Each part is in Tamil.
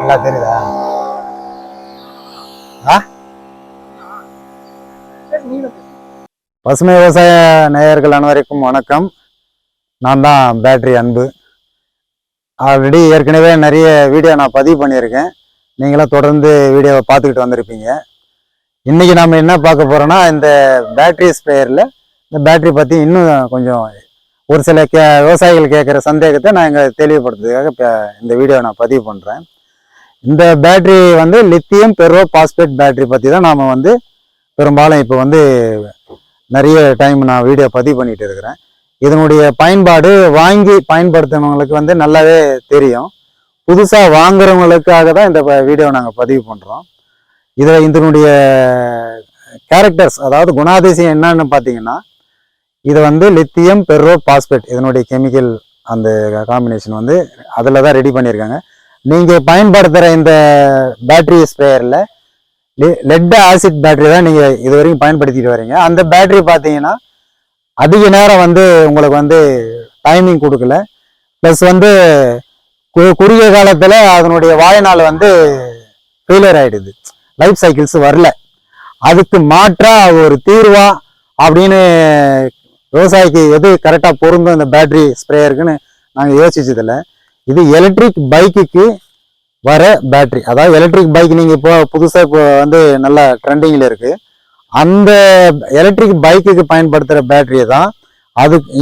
நல்லா தெரியுதா? பசுமை விவசாய நேயர்கள் அனைவருக்கும் வணக்கம். நான் தான் பேட்டரி அன்பு. ஆல்ரெடி ஏற்கனவே நிறைய வீடியோ நான் பதிவு பண்ணியிருக்கேன். நீங்களாம் தொடர்ந்து வீடியோவை பார்த்துக்கிட்டு வந்திருப்பீங்க. இன்றைக்கி நம்ம என்ன பார்க்க போகிறோன்னா, இந்த பேட்டரி ஸ்ப்ரேயரில் இந்த பேட்டரி பற்றி இன்னும் கொஞ்சம் ஒரு சில விவசாயிகள் கேட்குற சந்தேகத்தை நான் இங்கே தெளிவுபடுத்துறதுக்காக இந்த வீடியோவை நான் பதிவு பண்ணுறேன். இந்த பேட்டரி வந்து லித்தியம் பெர்ரோ பாஸ்பேட் பேட்டரி பற்றி தான் நாம் வந்து பெரும்பாலும் இப்போ வந்து நிறைய டைம் நான் வீடியோ பதிவு பண்ணிகிட்டு இருக்கிறேன். இதனுடைய பயன்பாடு வாங்கி பயன்படுத்தினவங்களுக்கு வந்து நல்லாவே தெரியும். புதுசாக வாங்குறவங்களுக்காக தான் இந்த வீடியோவை நாங்கள் பதிவு பண்ணுறோம். இதனுடைய கேரக்டர்ஸ், அதாவது குணாதிசயம் என்னன்னு பார்த்தீங்கன்னா, இது வந்து லித்தியம் பெர்ரோ பாஸ்பேட் இதனுடைய கெமிக்கல் அந்த காம்பினேஷன் வந்து அதில் தான் ரெடி பண்ணியிருக்காங்க. நீங்கள் பயன்படுத்துகிற இந்த பேட்டரி ஸ்ப்ரேயரில் லெட் ஆசிட் பேட்டரி தான் நீங்கள் இது வரைக்கும் பயன்படுத்திட்டு வரீங்க. அந்த பேட்டரி பார்த்தீங்கன்னா அதிக நேரம் வந்து உங்களுக்கு வந்து டைமிங் கொடுக்கல. ப்ளஸ் வந்து குறுகிய காலத்தில் அதனுடைய வாழ்நாள் வந்து ஃபெயிலியர் ஆகிடுது, லைஃப் சைக்கிள்ஸ் வரல. அதுக்கு மாற்றா ஒரு தீர்வா அப்படின்னு விவசாயிக்கு எது கரெக்டாக பொருந்தும் இந்த பேட்டரி ஸ்ப்ரேயருக்குன்னு நாங்கள் யோசிச்சதில்லை. இது எலக்ட்ரிக் பைக்குக்கு வர பேட்டரி. அதாவது எலக்ட்ரிக் பைக் நீங்கள் இப்போ புதுசாக இப்போ வந்து நல்லா ட்ரெண்டிங்கில் இருக்குது. அந்த எலக்ட்ரிக் பைக்குக்கு பயன்படுத்துகிற பேட்டரியை தான்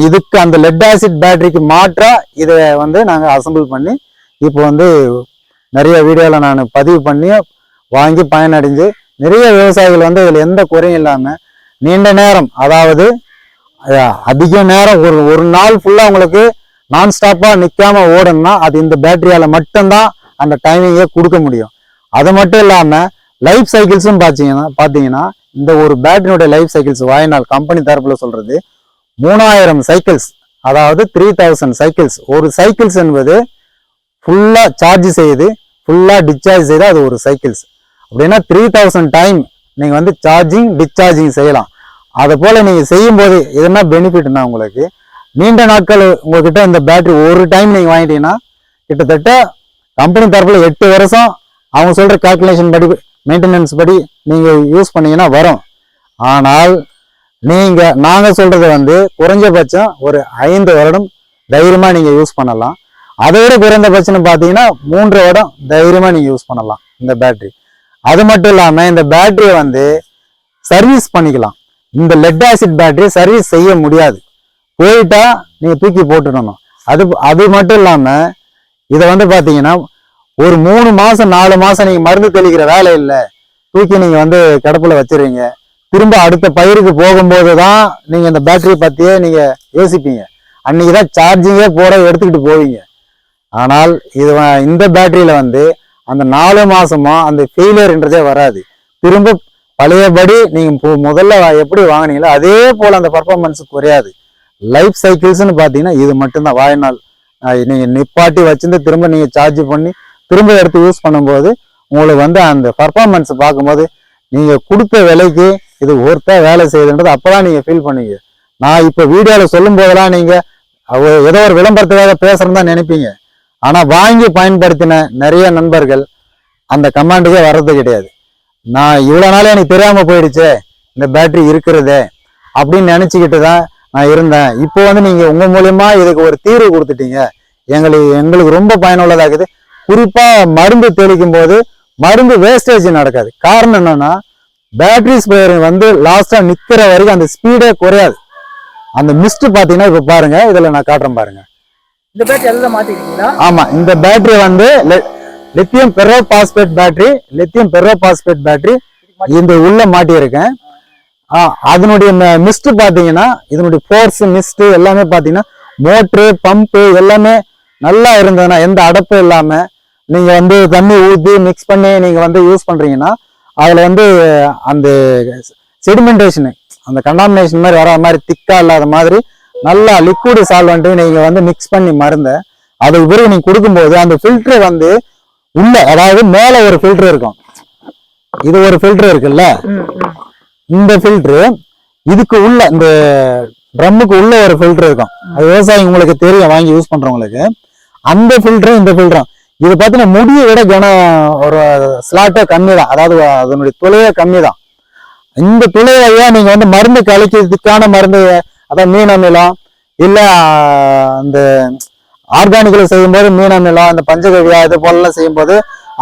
இதுக்கு அந்த லெட் ஆசிட் பேட்டரிக்கு மாற்றா இதை வந்து நாங்கள் அசம்பிள் பண்ணி இப்போ வந்து நிறைய வீடியோவில் நான் பதிவு பண்ணி வாங்கி பயனடைஞ்சு நிறைய விவசாயிகள் வந்து இதில் எந்த குறையும் இல்லாமல் நீண்ட நேரம், அதாவது அதிக நேரம் ஒரு நாள் ஃபுல்லாக உங்களுக்கு நான் ஸ்டாப்பாக நிற்காம ஓடணும்னா அது இந்த பேட்டரியால் மட்டும்தான் அந்த டைமிங்கே கொடுக்க முடியும். அது மட்டும் இல்லாமல் லைஃப் சைக்கிள்ஸும் பார்த்தீங்கன்னா இந்த ஒரு பேட்டரியோட லைஃப் சைக்கிள்ஸ் வாழ்நாள் கம்பெனி தரப்பில் சொல்கிறது 3000 சைக்கிள்ஸ், அதாவது 3000 சைக்கிள்ஸ். ஒரு சைக்கிள்ஸ் என்பது ஃபுல்லாக சார்ஜ் செய்யுது, ஃபுல்லாக டிஸ்சார்ஜ் செய்து அது ஒரு சைக்கிள்ஸ். அப்படின்னா 3000 டைம் நீங்கள் வந்து சார்ஜிங் டிஸ்சார்ஜிங் செய்யலாம். அதை போல் நீங்கள் செய்யும்போது எதுனா பெனிஃபிட்னா உங்களுக்கு நீண்ட நாட்கள் உங்கள்கிட்ட இந்த பேட்டரி ஒரு டைம் நீங்கள் வாங்கிட்டீங்கன்னா கிட்டத்தட்ட கம்பெனி தரப்பில் 8 வருஷம் அவங்க சொல்கிற கால்குலேஷன் படி மெயின்டெனன்ஸ் படி நீங்கள் யூஸ் பண்ணீங்கன்னா வரும். ஆனால் நாங்கள் சொல்கிறது வந்து குறைஞ்சபட்சம் ஒரு 5 வருடம் தைரியமாக நீங்கள் யூஸ் பண்ணலாம். அதை விட குறைந்தபட்சம்னு பார்த்தீங்கன்னா 3 வருடம் தைரியமாக நீங்கள் யூஸ் பண்ணலாம் இந்த பேட்டரி. அது மட்டும் இல்லாமல் இந்த பேட்டரியை வந்து சர்வீஸ் பண்ணிக்கலாம். இந்த லெட் ஆசிட் பேட்டரி சர்வீஸ் செய்ய முடியாது, போயிட்டா நீங்கள் தூக்கி போட்டுடணும். அது மட்டும் இல்லாமல் இதை வந்து பார்த்தீங்கன்னா ஒரு 3 மாதம் 4 மாதம் நீங்கள் மருந்து தெளிக்கிற வேலை இல்லை, தூக்கி நீங்கள் வந்து கிடப்பில் வச்சிருவீங்க. திரும்ப அடுத்த பயிருக்கு போகும்போது தான் நீங்கள் இந்த பேட்டரியை பற்றியே நீங்கள் யோசிப்பீங்க. அன்றைக்கி தான் சார்ஜிங்கே போட எடுத்துக்கிட்டு போவீங்க. ஆனால் இந்த பேட்டரியில் வந்து அந்த 4 மாதமா அந்த ஃபெயிலியர்ன்றதே வராது. திரும்ப பழையபடி நீங்கள் முதல்ல எப்படி வாங்கினீங்களோ அதே போல் அந்த பர்ஃபார்மன்ஸ் குறையாது. லைஃப் சைக்கிள்ஸ்ன்னு பார்த்தீங்கன்னா இது மட்டும்தான் வாழ்நாள். நீங்கள் நிப்பாட்டி வச்சிருந்து திரும்ப நீங்கள் சார்ஜ் பண்ணி திரும்ப எடுத்து யூஸ் பண்ணும்போது உங்களுக்கு வந்து அந்த பர்ஃபார்மன்ஸ் பார்க்கும்போது நீங்கள் கொடுத்த விலைக்கு இது ஒருத்தா வேலை செய்யுதுன்றது அப்போ தான் நீங்கள் ஃபீல் பண்ணுவீங்க. நான் இப்போ வீடியோவில் சொல்லும் போதெல்லாம் நீங்கள் ஏதோ ஒரு விளம்பரத்துக்காக பேசுகிறேன்னு தான் நினைப்பீங்க. ஆனால் வாங்கி பயன்படுத்தின நிறைய நண்பர்கள் அந்த கமாண்டுக்கே வர்றது கிடையாது. நான் இவ்வளோ நாளே எனக்கு தெரியாமல் போயிடுச்சு இந்த பேட்டரி இருக்கிறதே அப்படின்னு நினச்சிக்கிட்டு தான் நான் இருந்தேன். இப்போ வந்து நீங்கள் உங்கள் மூலயமா இதுக்கு ஒரு தீர்வு கொடுத்துட்டீங்க, எங்களுக்கு ரொம்ப பயனுள்ளதாகுது. குறிப்பாக மருந்து தெளிக்கும் போது மருந்து வேஸ்டேஜ் நடக்காது. காரணம் என்னன்னா பேட்டரி ஸ்ப்ரேயர் வந்து லாஸ்ட்டாக நிற்கிற வரைக்கும் அந்த ஸ்பீடே குறையாது. அந்த மிஸ்ட் பார்த்தீங்கன்னா இப்போ பாருங்க, இதில் நான் காட்டுறேன் பாருங்க. இந்த பேட்டரி எல்லாம் மாத்திட்டீங்களா? ஆமா, இந்த பேட்டரி வந்து லித்தியம் பெர்ரோ பாஸ்பேட் பேட்டரி இந்த உள்ள மாட்டி இருக்கேன். அதனுடைய மிஸ்ட் பார்த்தீங்கன்னா இதனுடைய ஃபோர்ஸ் மிஸ்ட் எல்லாமே பார்த்தீங்கன்னா மோட்ரு பம்பு எல்லாமே நல்லா இருந்ததுன்னா எந்த அடப்பும் இல்லாமல் நீங்கள் வந்து தண்ணி ஊற்றி மிக்ஸ் பண்ணி நீங்கள் வந்து யூஸ் பண்ணுறீங்கன்னா அதில் வந்து அந்த செடிமெண்டேஷனு அந்த கண்டாமினேஷன் மாதிரி வர மாதிரி திக்கா இல்லாத மாதிரி நல்லா லிக்விட் சால்வெண்ட்டு நீங்கள் வந்து மிக்ஸ் பண்ணி மருந்தை அதுக்கு பிறகு நீங்கள் கொடுக்கும்போது அந்த ஃபில்ட்ரு வந்து உள்ள, அதாவது மேலே ஒரு ஃபில்ட்ரு இருக்கும், இது ஒரு ஃபில்ட்ரு இருக்குல்ல, இந்த ஃபில்ட்ரு இதுக்கு உள்ள இந்த ட்ரம்முக்கு உள்ள ஒரு ஃபில்டர் இருக்கும். அது விவசாயி உங்களுக்கு தெரியும், வாங்கி யூஸ் பண்றவங்களுக்கு. அந்த ஃபில்டரும் இந்த ஃபில்டரும் இது பார்த்தீங்கன்னா முடியை விட ஒரு ஸ்லாட்டே கம்மி தான், அதாவது அதனுடைய துளையே கம்மி தான். இந்த துளை வழியா நீங்க வந்து மருந்து கழிக்கிறதுக்கான மருந்து, அதாவது மீன் அமிலம் இல்ல அந்த ஆர்கானிக்ல செய்யும்போது மீன் அமிலம், அந்த பஞ்சகவியா இது போலலாம் செய்யும்போது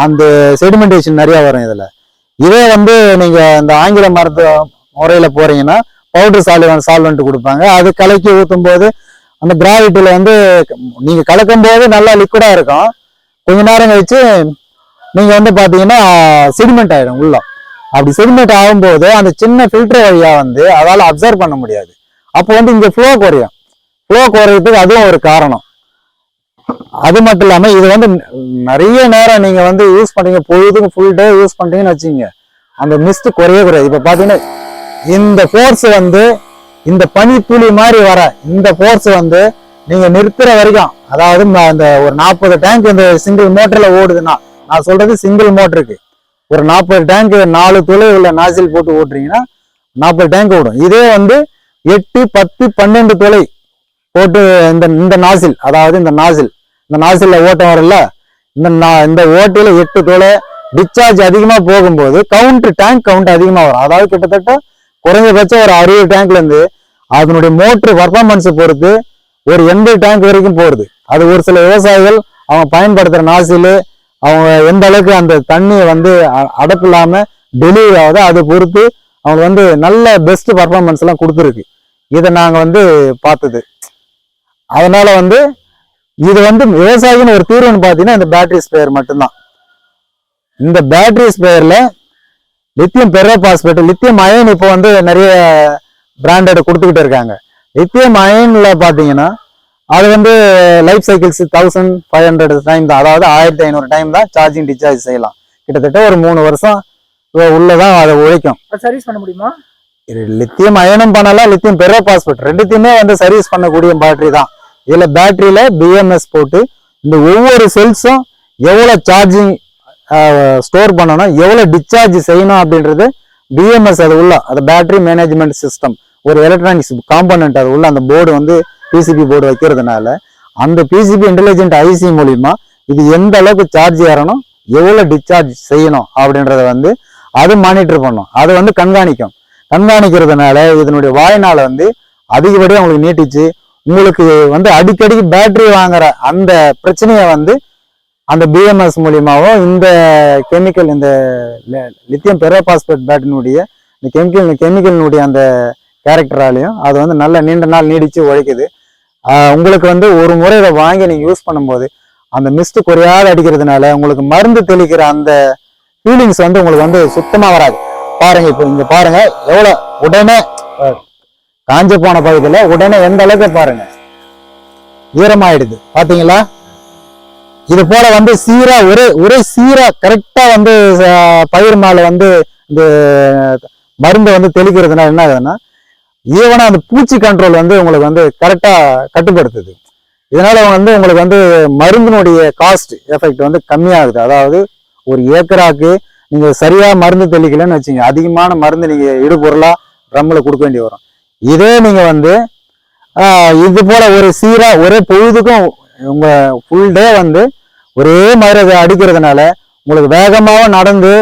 அந்த செடிமெண்டேஷன் நிறைய வரும் இதுல. இதே வந்து நீங்க இந்த ஆங்கில மருத்துவ முறையில போறீங்கன்னா பவுடர் சால்வெண்ட் கொடுப்பாங்க. அது கலக்கி ஊற்றும் போது அந்த கிராவிட்டியில வந்து நீங்க கலக்கும் போது நல்லா லிக்விடா இருக்கும். கொஞ்ச நேரம் கழிச்சு நீங்க வந்து பாத்தீங்கன்னா செடிமெண்ட் ஆயிடும் உள்ள. அப்படி செடிமெண்ட் ஆகும்போது அந்த சின்ன ஃபில்டர் வழியா வந்து அதால அப்சர்வ் பண்ண முடியாது. அப்போ வந்து இங்க ஃப்ளோ குறையும். ஃப்ளோ குறையறதுக்கு அதுவும் ஒரு காரணம். அது மட்டும் இல்லாம இது வந்து நிறைய நேரம் நீங்க வந்து யூஸ் பண்றீங்க, பொழுதுக்கு ஃபுல் டே யூஸ் பண்றீங்கன்னு வச்சுங்க, அந்த மிஸ்ட் குறைய குறையாது. இப்ப பாத்தீங்கன்னா இந்த ஃபோர்ஸ் வந்து இந்த பனி துளி மாதிரி வர இந்த ஃபோர்ஸ் வந்து நீங்க நிறுத்துற வரைக்கும், அதாவது அந்த ஒரு 40 டேங்க் இந்த சிங்கிள் மோட்டர்ல ஓடுதுன்னா, நான் சொல்றது சிங்கிள் மோட்டருக்கு ஒரு 40 டேங்க் 4 துளை உள்ள நாசில் போட்டு ஓட்டுறீங்கன்னா 40 டேங்க் ஓடும். இதே வந்து 8, 10, 12 துளை போட்டு இந்த நாசில், அதாவது இந்த நாசில்ல ஓட்டம் வரல, இந்த ஓட்டையில 8 துளை டிஸ்சார்ஜ் அதிகமா போகும்போது டேங்க் கவுண்ட் அதிகமா வரும். அதாவது கிட்டத்தட்ட குறைஞ்சபட்சம் ஒரு 60 டேங்க்ல இருந்து அதனுடைய மோட்டர் பர்ஃபார்மன்ஸ் பொறுத்து ஒரு 80 டேங்க் வரைக்கும் போறது. அது ஒரு சில விவசாயிகள் அவங்க பயன்படுத்துற நாசில் அவங்க எந்த அளவுக்கு அந்த தண்ணியை வந்து அடப்பு இல்லாம டெலிவரி ஆகுதோ அதை பொறுத்து அவங்க வந்து நல்ல பெஸ்ட் பர்ஃபார்மன்ஸ் எல்லாம் கொடுத்துருக்கு. இதை நாங்க வந்து பார்த்தது. அதனால வந்து இது வந்து விவசாயின்னு ஒரு தீர்வுன்னு பார்த்தீங்கன்னா இந்த பேட்டரி ஸ்ப்ரேயர் மட்டும்தான். இந்த பேட்டரி ஸ்ப்ரேயர்ல லித்தியம் பெரோபாஸ்பேட், லித்தியம் அயன் இப்போ வந்து நிறைய பிராண்டட் கொடுத்துக்கிட்டு இருக்காங்க. லித்தியம் அயன்ல பார்த்தீங்கன்னா அது வந்து லைஃப் சைக்கிள்ஸ் 1500 டைம் தான், அதாவது 1500 டைம் தான் சார்ஜிங் டிஸ்சார்ஜ் செய்யலாம். கிட்டத்தட்ட ஒரு 3 வருஷம் உள்ளதான் அதை உழைக்கும். சர்வீஸ் பண்ண முடியுமா? லித்தியம் அயனும் பண்ணலாம், லித்தியம் பெரோபாஸ்பேட் ரெண்டுத்தையுமே வந்து சர்வீஸ் பண்ணக்கூடிய பேட்டரி தான். இதுல பேட்டரியில பிஎம்எஸ் போட்டு இந்த ஒவ்வொரு செல்ஸும் எவ்வளவு சார்ஜிங் ஸ்டோர் பண்ணணும், எவ்வளவு டிஸ்சார்ஜ் செய்யணும் அப்படின்றது பிஎம்எஸ் அது உள்ள, அது பேட்டரி மேனேஜ்மெண்ட் சிஸ்டம், ஒரு எலக்ட்ரானிக்ஸ் காம்போனன்ட் அது உள்ள அந்த போர்டு வந்து பிசிபி போர்டு வைக்கிறதுனால அந்த பிசிபி இன்டெலிஜென்ட் ஐசி மூலியமா இது எந்த அளவுக்கு சார்ஜ் ஏறணும், எவ்வளவு டிஸ்சார்ஜ் செய்யணும் அப்படின்றத வந்து அது மானிட்டர் பண்ணும். அது வந்து கண்காணிக்கிறதுனால இதனுடைய வாழ்நாள வந்து அதிகப்படியாக உங்களுக்கு நீட்டிச்சு உங்களுக்கு வந்து அடிக்கடி பேட்டரி வாங்குற அந்த பிரச்சனையை வந்து அந்த பிஎம்எஸ் மூலியமாவும் இந்த கெமிக்கல், இந்த லித்தியம் பெரோபாஸ்பேட் பேட்டரியினுடைய இந்த கெமிக்கலினுடைய அந்த கேரக்டராலையும் அது வந்து நல்ல நீண்ட நாள் நீடிச்சு உழைக்குது. உங்களுக்கு வந்து ஒரு முறை இதை வாங்கி நீங்க யூஸ் பண்ணும்போது அந்த மிஸ்ட் குறையாத அடிக்கிறதுனால உங்களுக்கு மருந்து தெளிக்கிற அந்த ஃபீலிங்ஸ் வந்து உங்களுக்கு வந்து சுத்தமா வராது. பாருங்க, இப்போ இங்க பாருங்க எவ்வளவு உடனே காஞ்ச போன பகுதியில உடனே எந்த அளவுக்கு பாருங்க ஈரமாயிடுது பாத்தீங்களா. இது போல வந்து சீரா ஒரே சீரா கரெக்டா வந்து பயிர் மேல வந்து இந்த மருந்தை வந்து தெளிக்கிறதுனால என்ன ஆகுதுன்னா ஈவனா அந்த பூச்சி கண்ட்ரோல் வந்து உங்களுக்கு வந்து கரெக்டா கட்டுப்படுத்துது. இதனால வந்து உங்களுக்கு வந்து மருந்தினுடைய காஸ்ட் எஃபெக்ட் வந்து கம்மியாகுது. அதாவது ஒரு ஏக்கராக்கு நீங்க சரியா மருந்து தெளிக்கலன்னு வச்சுங்க, அதிகமான மருந்து நீங்க இடுபொருளா ட்ரம்ல கொடுக்க வேண்டி வரும். இதே நீங்க வந்து இது போல ஒரு சீரா ஒரே பொழுதுக்கும் உங்க ஃபுல் டே வந்து ஒரே மாதிரி அதை அடிக்கிறதுனால உங்களுக்கு வேகமாகவும் நடந்து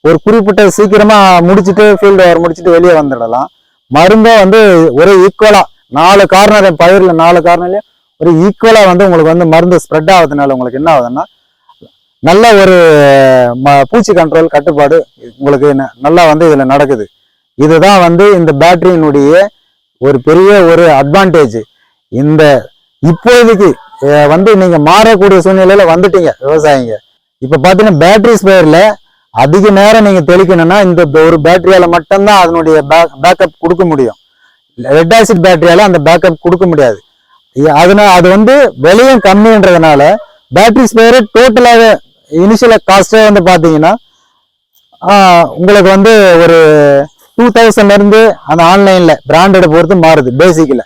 ஒரு குறிப்பிட்ட சீக்கிரமா முடிச்சுட்டு ஃபீல்டு ஒர்க் முடிச்சுட்டு வெளியே வந்துடலாம். மருந்தும் வந்து ஒரே ஈக்குவலா 4 கார்னர் பயிர்ல 4 கார்னர்லயும் ஒரு ஈக்குவலா வந்து உங்களுக்கு வந்து மருந்து ஸ்ப்ரெட் ஆகுதுனால உங்களுக்கு என்ன ஆகுதுன்னா நல்ல ஒரு பூச்சி கண்ட்ரோல் கட்டுப்பாடு உங்களுக்கு நல்லா வந்து இதுல நடக்குது. இதுதான் வந்து இந்த பேட்டரியினுடைய ஒரு பெரிய ஒரு அட்வான்டேஜ். இந்த இப்போதைக்கு வந்து நீங்க மாறக்கூடிய சூழ்நிலையில வந்துட்டீங்க விவசாயிங்க. இப்ப பாத்தீங்கன்னா பேட்டரி ஸ்ப்ரேயர்ல அதிக நேரம் நீங்க தெளிக்கணும்னா இந்த ஒரு பேட்டரியால மட்டும்தான் அதனுடைய பேக்கப் கொடுக்க முடியும். லெட் ஆசிட் பேட்டரியால அந்த பேக்கப் கொடுக்க முடியாது. அதனால அது வந்து விலையும் கம்மின்றதுனால பேட்டரி ஸ்ப்ரேயர் டோட்டலாவே இனிஷியல் காஸ்டே வந்து பாத்தீங்கன்னா உங்களுக்கு வந்து ஒரு 2000 இருந்து அந்த ஆன்லைன்ல பிராண்டட் பொறுத்து மாறுது. பேசிக்கல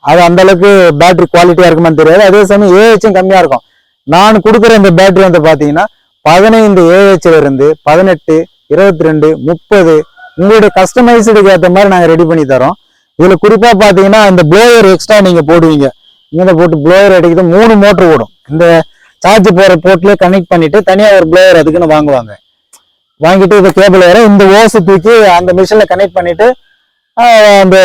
அது அந்த அளவுக்கு பேட்டரி குவாலிட்டியா இருக்குமான்னு தெரியாது. அதே சமயம் ஏஹெச்சும் கம்மியா இருக்கும். நான் கொடுக்குற இந்த பேட்டரி வந்து பாத்தீங்கன்னா 15 ஏஹெச்ல இருந்து 18, 22, 30 உங்களுடைய கஸ்டமைஸ்டுக்கு ஏற்ற மாதிரி நாங்க ரெடி பண்ணி தரோம். இதுல குறிப்பா பாத்தீங்கன்னா இந்த ப்ளோயர் எக்ஸ்ட்ரா நீங்க போடுவீங்க. இங்க போட்டு ப்ளோயர் அடிக்கிறது 3 மோட்டர் ஓடும். இந்த சார்ஜ் போற போர்ட்லயே கனெக்ட் பண்ணிட்டு தனியா ஒரு ப்ளோவர் அதுக்குன்னு வாங்குவாங்க. வாங்கிட்டு இது கேபிள் வர இந்த ஓசு தூக்கி அந்த மிஷின்ல கனெக்ட் பண்ணிட்டு அந்த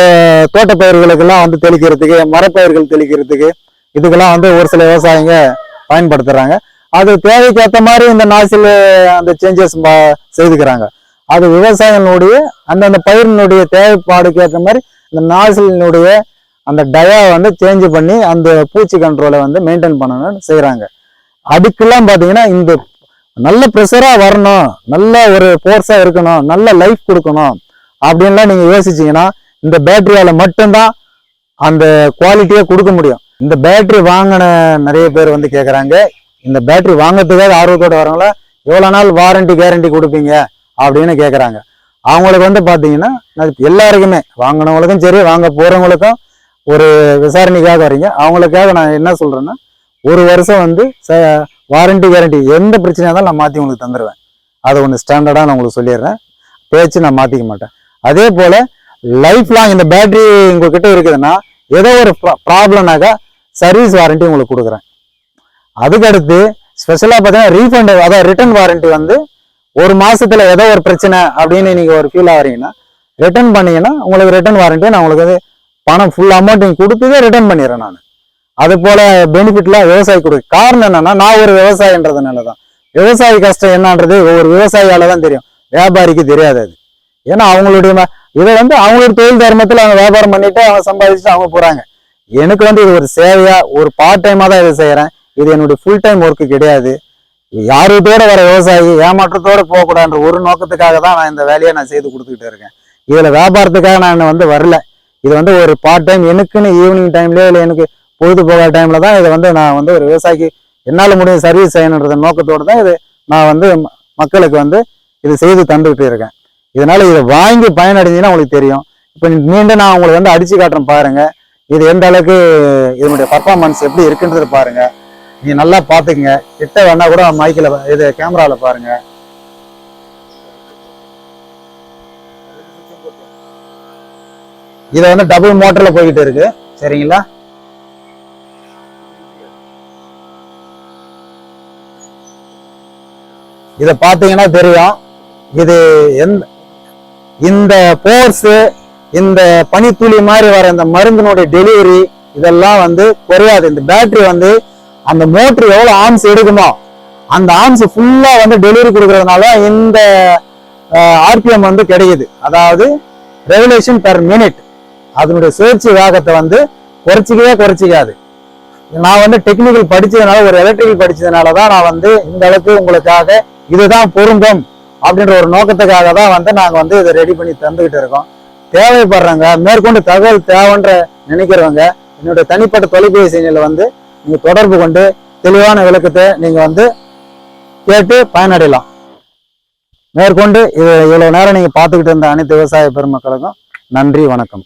தோட்டப்பயிர்களுக்கெல்லாம் வந்து தெளிக்கிறதுக்கு, மரப்பயிர்கள் தெளிக்கிறதுக்கு, இதுக்கெல்லாம் வந்து ஒரு சில விவசாயிங்க பயன்படுத்துறாங்க. அது தேவைக்கு ஏற்ற மாதிரி இந்த நாசில் அந்த சேஞ்சஸ் செய்துக்கிறாங்க. அது விவசாயிகளுடைய அந்தந்த பயிரினுடைய தேவைப்பாடுக்கு ஏற்ற மாதிரி இந்த நாசிலினுடைய அந்த டயா வந்து சேஞ்ச் பண்ணி அந்த பூச்சி கண்ட்ரோலை வந்து மெயின்டைன் பண்ணணும்னு செய்கிறாங்க. அதுக்கெல்லாம் பார்த்தீங்கன்னா இந்த நல்ல ப்ரெஷரா வரணும், நல்ல ஒரு ஃபோர்ஸா இருக்கணும், நல்ல லைஃப் கொடுக்கணும் அப்படின்லாம் நீங்க யோசிச்சீங்கன்னா இந்த பேட்டரியால மட்டும்தான் அந்த குவாலிட்டியை கொடுக்க முடியும். இந்த பேட்டரி வாங்கின நிறைய பேர் வந்து கேட்குறாங்க, இந்த பேட்டரி வாங்கிறதுக்காக ஆர்வத்தோட வரவங்கள எவ்வளோ நாள் வாரண்டி கேரண்டி கொடுப்பீங்க அப்படின்னு கேட்குறாங்க. அவங்களுக்கு வந்து பார்த்தீங்கன்னா எல்லாருக்குமே வாங்கினவங்களுக்கும் சரி வாங்க போகிறவங்களுக்கும் ஒரு விசாரணைக்காக வரீங்க, அவங்களுக்காக நான் என்ன சொல்கிறேன்னா, ஒரு வருஷம் வந்து வாரண்டி கேரண்டி எந்த பிரச்சனையாக இருந்தாலும் நான் மாற்றி உங்களுக்கு தந்துடுவேன். அதை ஒன்று ஸ்டாண்டர்டாக நான் உங்களுக்கு சொல்லிடுறேன், பேச்சு நான் மாற்றிக்க மாட்டேன். அதே போல் லைஃப் லாங் இந்த பேட்டரி உங்ககிட்ட இருக்குதுன்னா ஏதோ ஒரு ப்ராப்ளம்னாக்கா சர்வீஸ் வாரண்டி உங்களுக்கு கொடுக்குறேன். அதுக்கடுத்து ஸ்பெஷலாக பார்த்தீங்கன்னா ரீஃபண்ட், அதாவது ரிட்டர்ன் வாரண்டி வந்து ஒரு மாசத்துல ஏதோ ஒரு பிரச்சனை அப்படின்னு நீங்க ஒரு ஃபீல் ஆகிறீங்கன்னா ரிட்டர்ன் பண்ணீங்கன்னா உங்களுக்கு ரிட்டர்ன் வாரண்டி நான் உங்களுக்கு வந்து பணம் ஃபுல் அமௌண்ட் நீங்கள் கொடுத்ததே ரிட்டர்ன் பண்ணிடுறேன் நான். அது போல பெனிஃபிட்லாம் விவசாயி கொடுக்கு. காரணம் என்னன்னா, நான் ஒரு விவசாயின்றதுனால தான். விவசாயி கஷ்டம் என்னன்றது ஒவ்வொரு விவசாயியால தான் தெரியும், வியாபாரிக்கு தெரியாது அது. ஏன்னா அவங்களுடைய இதை வந்து அவங்களுடைய தொழில் தர்மத்தில் அவங்க வியாபாரம் பண்ணிட்டு அவங்க சம்பாதிச்சுட்டு அவங்க போறாங்க. எனக்கு வந்து இது ஒரு சேவையா ஒரு பார்ட் டைமா தான் இதை செய்யறேன். இது என்னுடைய ஃபுல் டைம் ஒர்க்கு கிடையாது. யாருத்தோட வர விவசாயி ஏமாற்றத்தோட போகக்கூடாதுன்ற ஒரு நோக்கத்துக்காக தான் நான் இந்த வேலையை நான் செய்து கொடுத்துக்கிட்டு இருக்கேன். இதுல வியாபாரத்துக்காக நான் வந்து வரல. இது வந்து ஒரு பார்ட் டைம் எனக்குன்னு ஈவினிங் டைம்லயோ இல்லை எனக்கு பொழுதுபோக டைம்ல தான் இதை வந்து நான் வந்து ஒரு விவசாயிக்கு என்னால் முடியும் சர்வீஸ் செய்யணுன்ற நோக்கத்தோடு தான் இது நான் வந்து மக்களுக்கு வந்து இது செய்து தந்துகிட்டு இருக்கேன். இதனால இதை வாங்கி பயனடைஞ்சிங்கன்னா உங்களுக்கு தெரியும். இப்போ மீண்டும் நான் உங்களுக்கு வந்து அடிச்சு காட்டுறேன் பாருங்க, இது எந்த அளவுக்கு இதனுடைய பர்ஃபார்மன்ஸ் எப்படி இருக்குன்றது பாருங்க. நீங்க நல்லா பாத்துக்குங்க, கிட்ட வேணா கூட மைக்கில் இது கேமரால பாருங்க. இதை வந்து டபுள் மோட்டர்ல போய்கிட்டு இருக்கு, சரிங்களா? இதை பார்த்தீங்கன்னா தெரியும், இது இந்த போர்ஸ், இந்த பனித்துளி மாதிரி வர இந்த மருந்தினுடைய டெலிவரி இதெல்லாம் வந்து குறையாது. இந்த பேட்டரி வந்து அந்த மோட்டர் எவ்வளவு ஆர்ம்ஸ் எடுக்குமோ அந்த ஆர்ம்ஸ் ஃபுல்லா வந்து டெலிவரி கொடுக்கறதுனால இந்த ஆர்பிஎம் வந்து கிடைக்குது. அதாவது ரெவல்யூஷன் பெர் மினிட், அதனுடைய சுழற்சி வேகத்தை வந்து குறைச்சிக்காது. நான் வந்து டெக்னிக்கல் படிச்சதுனால, ஒரு எலக்ட்ரிக்கல் படிச்சதுனால தான் நான் வந்து இந்த அளவுக்கு உங்களுக்காக இதுதான் பொருந்தும் அப்படின்ற ஒரு நோக்கத்துக்காக தான் வந்து நாங்க வந்து இதை ரெடி பண்ணி தந்துகிட்டு இருக்கோம். தேவைப்படுறவங்க, மேற்கொண்டு தகவல் தேவைன்ற நினைக்கிறவங்க என்னுடைய தனிப்பட்ட தொலைபேசி எண்ணில் வந்து நீங்க தொடர்பு கொண்டு தெளிவான விளக்கத்தை நீங்க வந்து கேட்டு பயனடையலாம். மேற்கொண்டு இவ்வளவு நேரம் நீங்க பார்த்துக்கிட்டு இருந்த அனைத்து விவசாய பெருமக்களுக்கும் நன்றி, வணக்கம்.